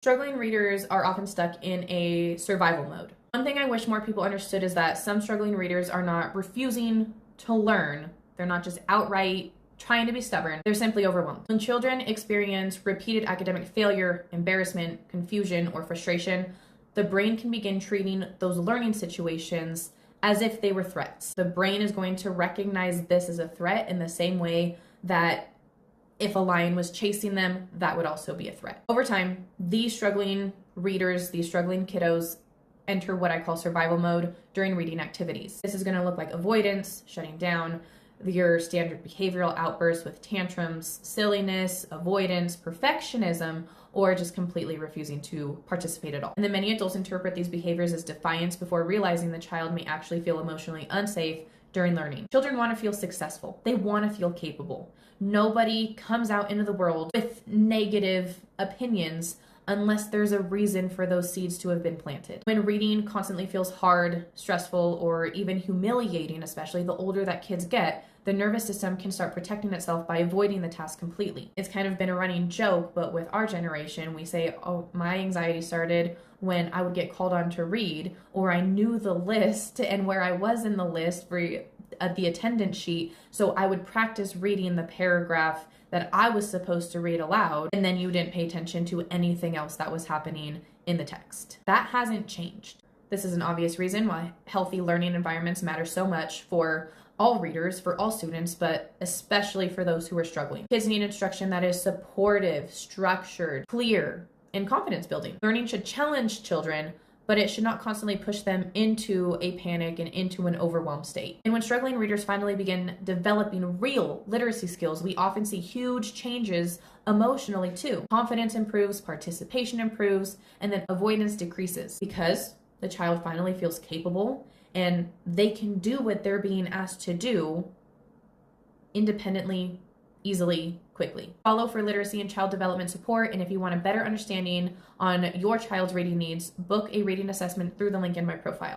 Struggling readers are often stuck in a survival mode. One thing I wish more people understood is that some struggling readers are not refusing to learn. They're not just outright trying to be stubborn. They're simply overwhelmed. When children experience repeated academic failure, embarrassment, confusion, or frustration, the brain can begin treating those learning situations as if they were threats. The brain is going to recognize this as a threat in the same way that if a lion was chasing them, that would also be a threat. Over time, these struggling readers, these struggling kiddos, enter what I call survival mode during reading activities. This is going to look like avoidance, shutting down, your standard behavioral outbursts with tantrums, silliness, avoidance, perfectionism, or just completely refusing to participate at all. And then many adults interpret these behaviors as defiance before realizing the child may actually feel emotionally unsafe during learning. Children want to feel successful. They want to feel capable. Nobody comes out into the world with negative opinions unless there's a reason for those seeds to have been planted. When reading constantly feels hard, stressful, or even humiliating, especially the older that kids get, the nervous system can start protecting itself by avoiding the task completely. It's kind of been a running joke, but with our generation, we say, oh, my anxiety started when I would get called on to read, or I knew the list and where I was in the list for the attendance sheet, so I would practice reading the paragraph that I was supposed to read aloud, and then you didn't pay attention to anything else that was happening in the text. That hasn't changed. This is an obvious reason why healthy learning environments matter so much for all readers, for all students, but especially for those who are struggling. Kids need instruction that is supportive, structured, clear, and confidence building. Learning should challenge children, but it should not constantly push them into a panic and into an overwhelmed state. And when struggling readers finally begin developing real literacy skills, we often see huge changes emotionally too. Confidence improves, participation improves, and then avoidance decreases because the child finally feels capable and they can do what they're being asked to do independently, easily, quickly. Follow for literacy and child development support, and if you want a better understanding on your child's reading needs, book a reading assessment through the link in my profile.